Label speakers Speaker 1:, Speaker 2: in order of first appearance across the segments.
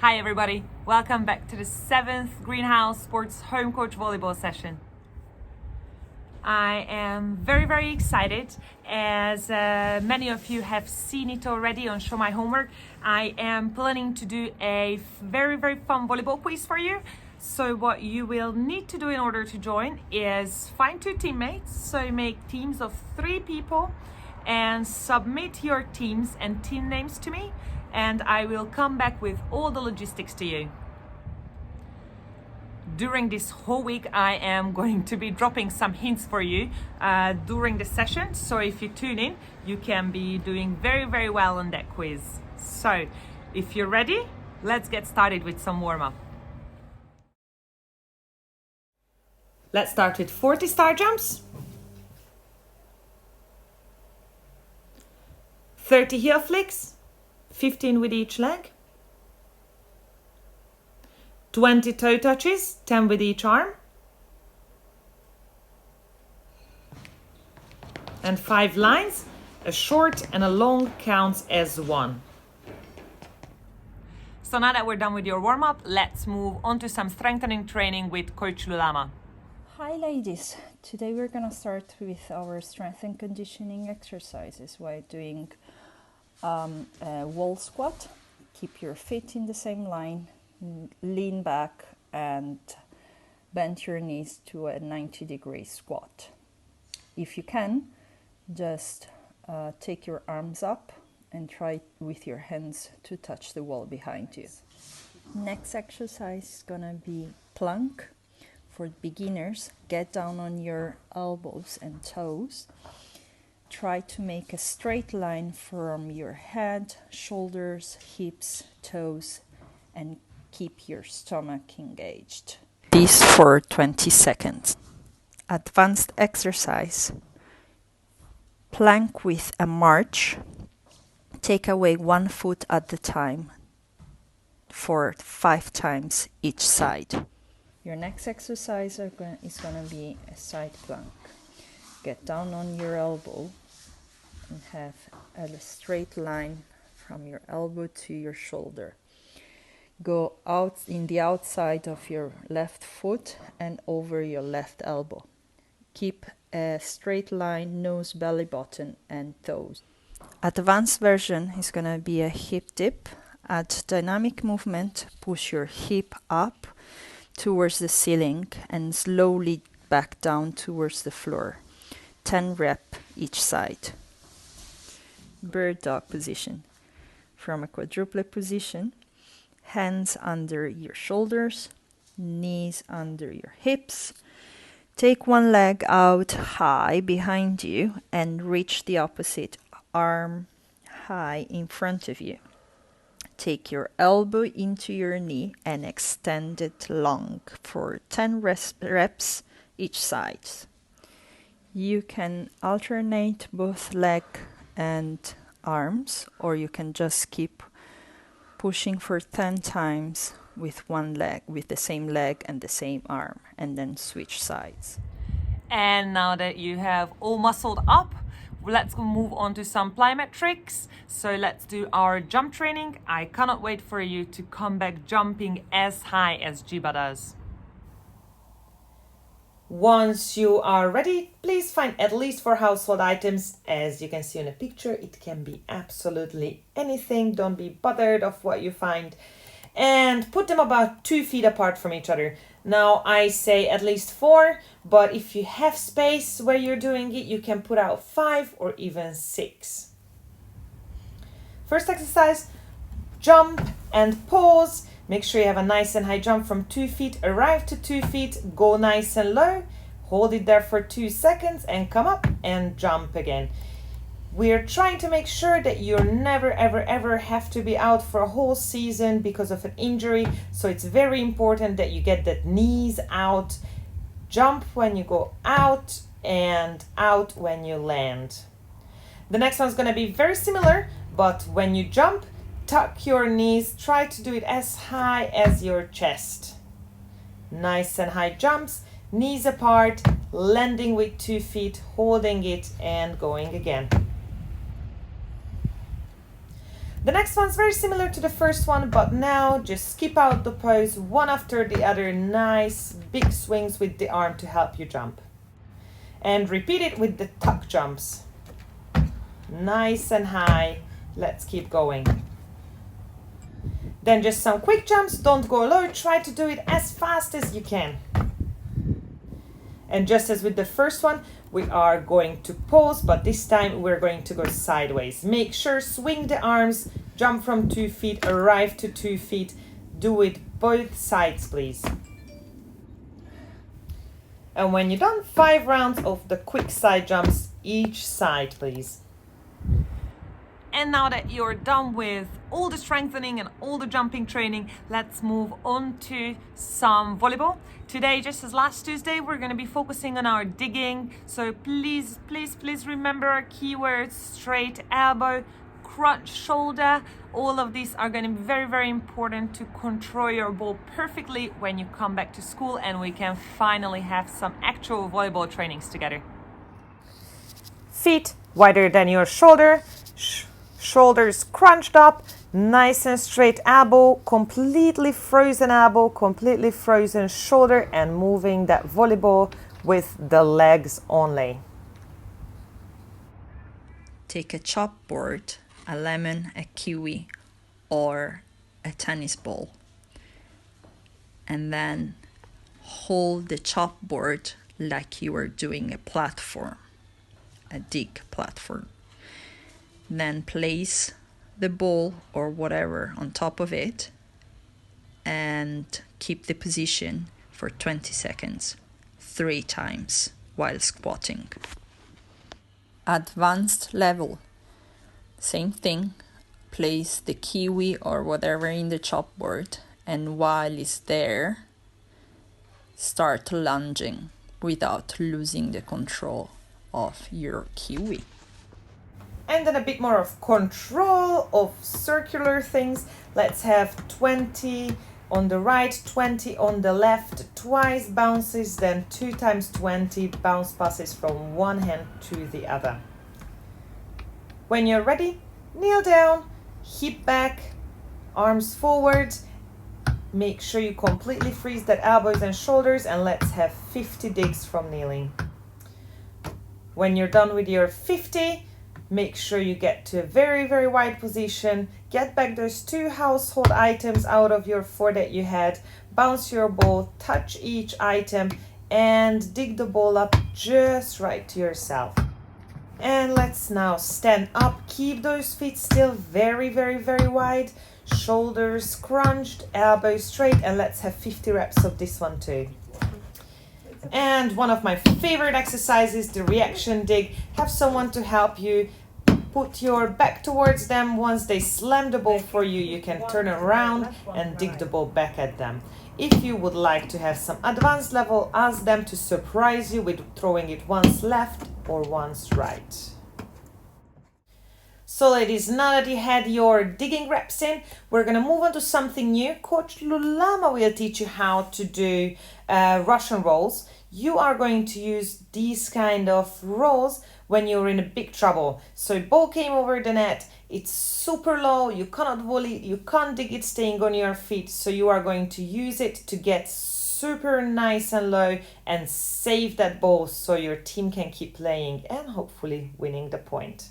Speaker 1: Hi everybody, welcome back to the 7th Greenhouse Sports Home Coach Volleyball session. I am very excited as many of you have seen it already on Show My Homework. I am planning to do a very fun volleyball quiz for you. So what you will need to do in order to join is find 2 teammates, so make teams of 3 people and submit your teams and team names to me, and I will come back with all the logistics to you. During this whole week, I am going to be dropping some hints for you during the session. So if you tune in, you can be doing very well on that quiz. So if you're ready, let's get started with some warm-up. Let's start with 40 star jumps, 30 heel flicks, 15 with each leg, 20 toe touches, 10 with each arm, and 5 lines. A short and a long counts as 1. So now that we're done with your warm-up, let's move on to some strengthening training with Coach Lulama.
Speaker 2: Hi ladies, today we're gonna start with our strength and conditioning exercises while doing a wall squat. Keep your feet in the same line, lean back and bend your knees to a 90-degree squat. If you can, just take your arms up and try with your hands to touch the wall behind you. Next exercise is gonna be plank. For beginners, get down on your elbows and toes. Try to make a straight line from your head, shoulders, hips, toes, and keep your stomach engaged. This for 20 seconds. Advanced exercise. Plank with a march. Take away 1 foot at a time for 5 times each side. Your next exercise is going to be a side plank. Get down on your elbow and have a straight line from your elbow to your shoulder. Go out in the outside of your left foot and over your left elbow. Keep a straight line, nose, belly button and toes. Advanced version is going to be a hip dip. Add dynamic movement, push your hip up towards the ceiling and slowly back down towards the floor. 10 reps each side. Bird dog position. From a quadruplet position, hands under your shoulders, knees under your hips. Take one leg out high behind you and reach the opposite arm high in front of you. Take your elbow into your knee and extend it long for 10 reps each side. You can alternate both leg and arms, or you can just keep pushing for 10 times with one leg, with the same leg and the same arm, and then switch sides.
Speaker 1: And now that you have all muscled up, let's move on to some plyometrics. So let's do our jump training. I cannot wait for you to come back jumping as high as Jiba does. Once you are ready, please find at least 4 household items. As you can see in the picture, it can be absolutely anything. Don't be bothered of what you find. And put them about 2 feet apart from each other. Now I say at least 4, but if you have space where you're doing it, you can put out 5 or even 6. First exercise, jump and pause. Make sure you have a nice and high jump from 2 feet. Arrive to 2 feet, go nice and low. Hold it there for 2 seconds and come up and jump again. We're trying to make sure that you never ever have to be out for a whole season because of an injury. So it's very important that you get that knees out. Jump when you go out and out when you land. The next one's going to be very similar, but when you jump, tuck your knees. Try to do it as high as your chest. Nice and high jumps, knees apart, landing with 2 feet, holding it and going again. The next one's very similar to the first one, but now just skip out the pose one after the other. Nice big swings with the arm to help you jump. And repeat it with the tuck jumps. Nice and high. Let's keep going. Then just some quick jumps. Don't go low. Try to do it as fast as you can. And just as with the first one, we are going to pause, but this time we're going to go sideways. Make sure swing the arms, jump from 2 feet, arrive to 2 feet. Do it both sides, please. And when you're done, 5 rounds of the quick side jumps each side, please. And now that you're done with all the strengthening and all the jumping training, let's move on to some volleyball. Today, just as last Tuesday, we're going to be focusing on our digging. So please, please, please remember our keywords: straight elbow, crunch shoulder. All of these are going to be very, very important to control your ball perfectly when you come back to school and we can finally have some actual volleyball trainings together. Feet wider than your shoulder. Shoulders crunched up, nice and straight elbow, completely frozen shoulder, and moving that volleyball with the legs only.
Speaker 2: Take a chalkboard, a lemon, a kiwi, or a tennis ball, and then hold the chalkboard like you are doing a platform, a dig platform. Then place the ball or whatever on top of it and keep the position for 20 seconds, 3 times while squatting. Advanced level. Same thing. Place the kiwi or whatever in the chalkboard, and while it's there, start lunging without losing the control of your kiwi.
Speaker 1: And then a bit more of control of circular things. Let's have 20 on the right, 20 on the left, twice bounces, then 2 times 20 bounce passes from one hand to the other. When you're ready, kneel down, hip back, arms forward. Make sure you completely freeze that elbows and shoulders, and let's have 50 digs from kneeling. When you're done with your 50, make sure you get to a very, very wide position. Get back those 2 household items out of your 4 that you had. Bounce your ball, touch each item, and dig the ball up just right to yourself. And let's now stand up. Keep those feet still very, very, very wide. Shoulders crunched, elbows straight, and let's have 50 reps of this one too. And one of my favorite exercises, the reaction dig. Have someone to help you. Put your back towards them. Once they slam the ball for you, you can turn around and dig the ball back at them. If you would like to have some advanced level, ask them to surprise you with throwing it once left or once right. So ladies, now that you had your digging reps in, we're going to move on to something new. Coach Lulama will teach you how to do Russian rolls. You are going to use these kind of rolls when you're in a big trouble. So ball came over the net, it's super low, you cannot volley, you can't dig it staying on your feet. So you are going to use it to get super nice and low and save that ball so your team can keep playing and hopefully winning the point.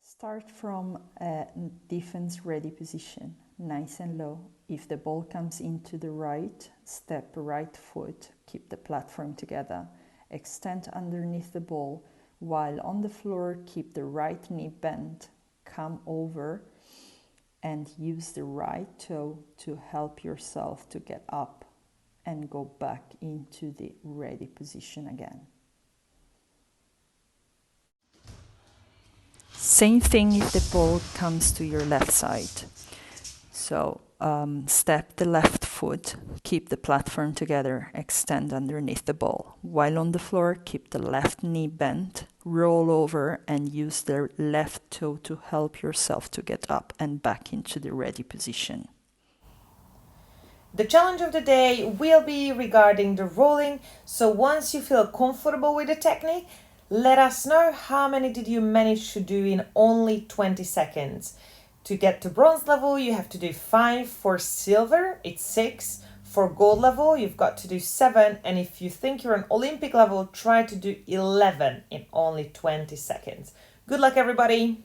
Speaker 2: Start from a defense ready position, nice and low. If the ball comes into the right, step right foot, keep the platform together, extend underneath the ball, while on the floor keep the right knee bent, come over and use the right toe to help yourself to get up and go back into the ready position again. Same thing if the ball comes to your left side. So step the left foot, keep the platform together, extend underneath the ball. While on the floor, keep the left knee bent, roll over and use the left toe to help yourself to get up and back into the ready position.
Speaker 1: The challenge of the day will be regarding the rolling. So once you feel comfortable with the technique, let us know how many did you manage to do in only 20 seconds. To get to bronze level, you have to do 5. For silver, it's 6. For gold level, you've got to do 7. And if you think you're on Olympic level, try to do 11 in only 20 seconds. Good luck, everybody.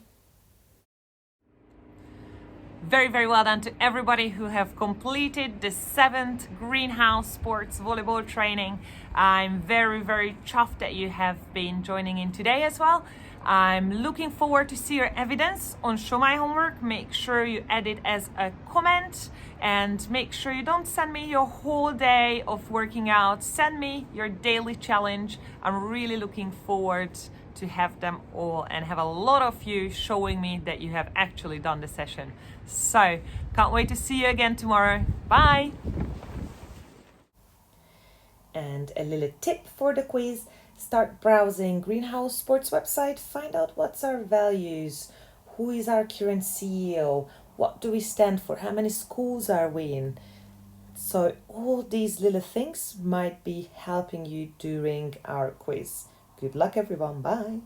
Speaker 1: Very, very well done to everybody who have completed the 7th Greenhouse Sports Volleyball training. I'm very, very chuffed that you have been joining in today as well. I'm looking forward to see your evidence on Show My Homework. Make sure you add it as a comment and make sure you don't send me your whole day of working out. Send me your daily challenge. I'm really looking forward to have them all and have a lot of you showing me that you have actually done the session. So, can't wait to see you again tomorrow. Bye! And a little tip for the quiz. Start browsing Greenhouse Sports website. Find out what's our values. Who is our current CEO? What do we stand for? How many schools are we in? So all these little things might be helping you during our quiz. Good luck, everyone. Bye.